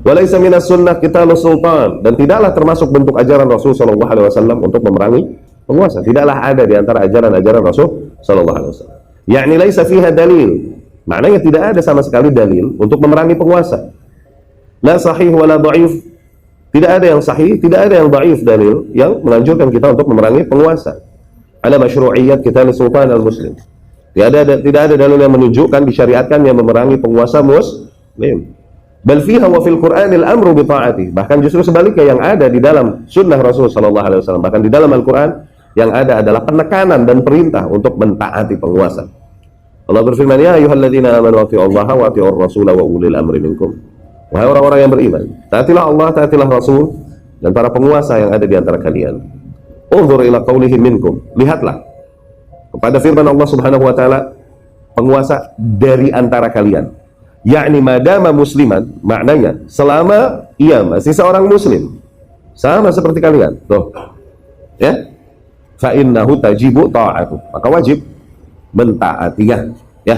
Walaysa minas sunnah qitalus sultan, dan tidaklah termasuk bentuk ajaran Rasul sallallahu alaihi wasallam untuk memerangi penguasa. Tidaklah ada di antara ajaran-ajaran Rasul sallallahu alaihi wasallam. Yakni laisa fiha dalil. Maknanya tidak ada sama sekali dalil untuk memerangi penguasa. La sahih wala dhaif. Tidak ada yang sahih, tidak ada yang dhaif dalil yang menganjurkan kita untuk memerangi penguasa. Ala masyru'iyyat qital sultan al-muslim. Tidak ada dalil yang menunjukkan disyariatkan yang memerangi penguasa muslim. Bal fiha wa fil Qur'anil amru bi ta'ati. Bahkan justru sebaliknya, yang ada di dalam sunnah Rasul sallallahu alaihi wasallam, bahkan di dalam Al-Qur'an yang ada adalah penekanan dan perintah untuk mentaati penguasa. Allah berfirman, ya ayyuhalladzina amanu atti'ullaha wa atti'ur rasula wa ulil amri minkum. Wahai orang-orang yang beriman, taatilah Allah, taatilah Rasul dan para penguasa yang ada di antara kalian. Unzur ila qaulihi minkum. Lihatlah kepada firman Allah Subhanahu wa taala, penguasa dari antara kalian. Yakni madama musliman, maknanya selama ia masih seorang muslim, sama seperti kalian. Tuh. Ya. Fa innahu tajibu ta'atu. Maka wajib mentaatinya, ya.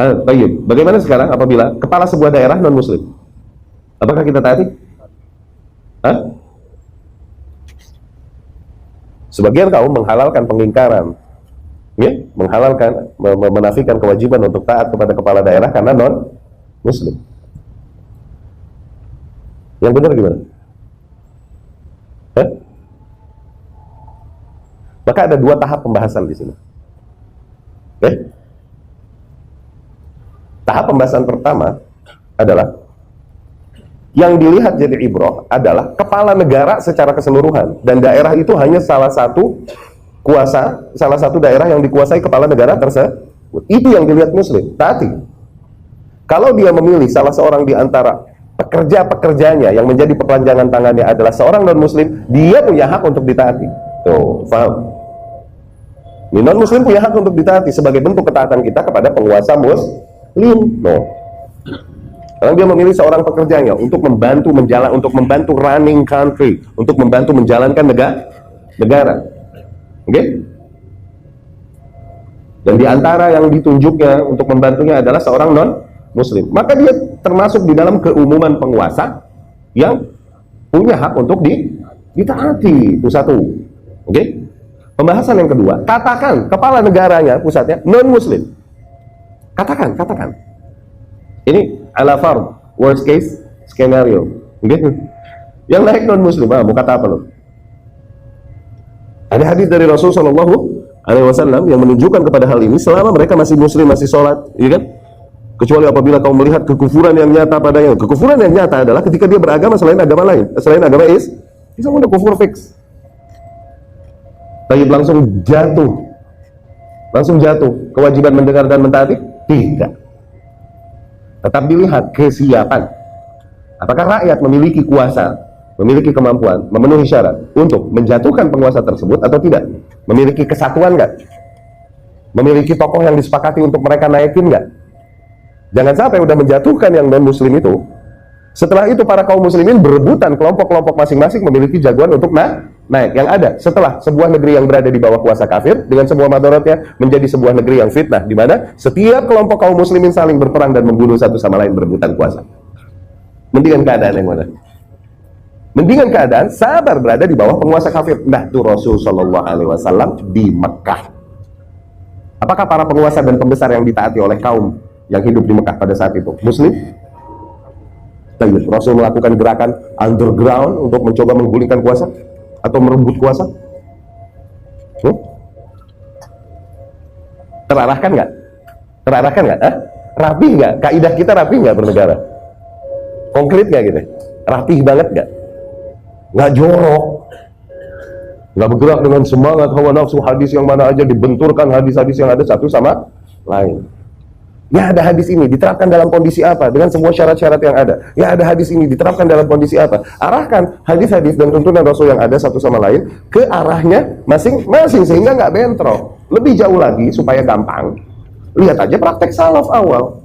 Baik. Bagaimana sekarang apabila kepala sebuah daerah non muslim? Apakah kita taati? Sebagian kaum menghalalkan pengingkaran, ya, menghalalkan, menafikan kewajiban untuk taat kepada kepala daerah karena non muslim. Yang benar gimana? Maka ada dua tahap pembahasan di sini. Tahap pembahasan pertama adalah yang dilihat jadi ibrah adalah kepala negara secara keseluruhan, dan daerah itu hanya salah satu daerah yang dikuasai kepala negara tersebut. Itu yang dilihat muslim, taati. Kalau dia memilih salah seorang di antara pekerja-pekerjanya yang menjadi perpanjangan tangannya adalah seorang non muslim, dia punya hak untuk ditaati. Tuh, paham? Non muslim punya hak untuk ditaati sebagai bentuk ketaatan kita kepada penguasa muslim. No. Karena dia memilih seorang pekerjanya untuk membantu running country, untuk membantu menjalankan negara. Oke? Dan di antara yang ditunjuknya untuk membantunya adalah seorang non muslim. Maka dia termasuk di dalam keumuman penguasa yang punya hak untuk ditaati. Itu satu. Oke? Pembahasan yang kedua, katakan kepala negaranya pusatnya non muslim. Katakan. Ini ala fard, worst case scenario. Gitu. Yang naik non muslim, mau kata apa lo? Ada hadis dari Rasul sallallahu alaihi wasallam yang menunjukkan kepada hal ini selama mereka masih muslim, masih sholat, ya kan? Kecuali apabila kau melihat kekufuran yang nyata padanya. Kekufuran yang nyata adalah ketika dia beragama selain agama lain, selain agama Islam, udah kufur fix. Tapi langsung jatuh kewajiban mendengar dan mentaati? Tidak. Tetap dilihat kesiapan. Apakah rakyat memiliki kuasa, memiliki kemampuan, memenuhi syarat untuk menjatuhkan penguasa tersebut atau tidak? Memiliki kesatuan nggak? Memiliki tokoh yang disepakati untuk mereka naikin nggak? Jangan sampai udah menjatuhkan yang non muslim itu, setelah itu para kaum muslimin berebutan, kelompok-kelompok masing-masing memiliki jagoan untuk naik. Yang ada setelah sebuah negeri yang berada di bawah kuasa kafir dengan semua madaratnya menjadi sebuah negeri yang fitnah, di mana setiap kelompok kaum muslimin saling berperang dan membunuh satu sama lain, berebutan kuasa. Mendingan keadaan yang mana? Mendingan keadaan sabar berada di bawah penguasa kafir. Nah, itu Rasul sallallahu alaihi wasallam di Mekah. Apakah para penguasa dan pembesar yang ditaati oleh kaum yang hidup di Mekah pada saat itu muslim? Rasul melakukan gerakan underground untuk mencoba menggulingkan kuasa atau merebut kuasa? Terarahkan nggak? Rapih nggak? Kaidah kita rapih nggak bernegara? Konkret nggak gitu? Rapih banget nggak? Nggak jorok, nggak bergerak dengan semangat hawa nafsu, hadis yang mana aja dibenturkan hadis-hadis yang ada satu sama lain. Ya, ada hadis ini diterapkan dalam kondisi apa dengan semua syarat-syarat yang ada. Ya, ada hadis ini diterapkan dalam kondisi apa. Arahkan hadis-hadis dan tuntunan Rasul yang ada satu sama lain ke arahnya masing-masing sehingga nggak bentrok. Lebih jauh lagi supaya gampang, lihat aja praktek salaf awal.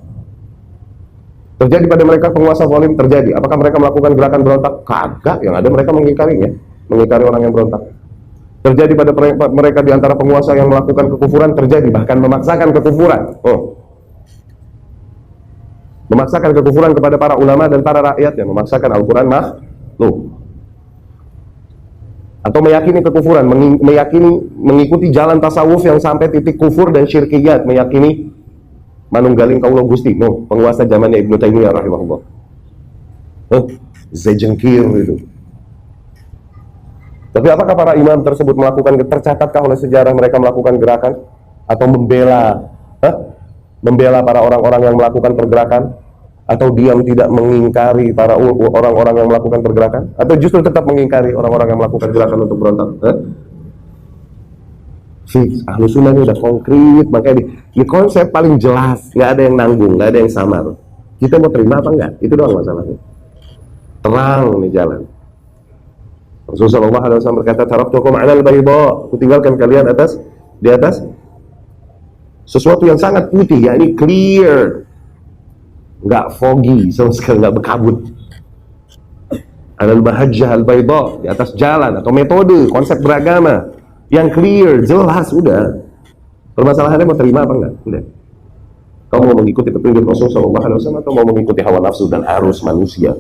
Terjadi pada mereka penguasa zalim, terjadi. Apakah mereka melakukan gerakan berontak? Kagak. Yang ada mereka mengingkarinya, mengingkari orang yang berontak. Terjadi pada mereka di antara penguasa yang melakukan kekufuran, terjadi bahkan memaksakan kekufuran. memaksakan kekufuran kepada para ulama dan para rakyat, yang memaksakan Al-Quran makhluk, atau meyakini kekufuran, meyakini mengikuti jalan tasawuf yang sampai titik kufur dan syirkiyat, meyakini manunggaling kaulo Gusti, penguasa zamannya Ibnu Taimiyah rahimahullah, zejengkir itu. Tapi apakah para imam tersebut melakukan, tercatatkah oleh sejarah mereka melakukan gerakan atau membela para orang-orang yang melakukan pergerakan, atau diam tidak mengingkari para orang-orang yang melakukan pergerakan, atau justru tetap mengingkari orang-orang yang melakukan gerakan untuk berontak? Ahlu sunnah ini udah konkret, makanya di konsep paling jelas, nggak ada yang nanggung, nggak ada yang samar. Kita mau terima apa enggak? Itu doang masalahnya. Terang nih jalan. Rasulullah SAW berkata, taraktukum 'alal bayda, aku tinggalkan kalian di atas sesuatu yang sangat putih, yakni clear, nggak foggy, sama sekali nggak berkabut. Alal mahajjah al bayda, di atas jalan atau metode konsep beragama yang clear, jelas, udah. Permasalahannya mau terima apa enggak? Udah. Kamu mau mengikuti petunjuk Rasul SAW atau mau mengikuti hawa nafsu dan arus manusia?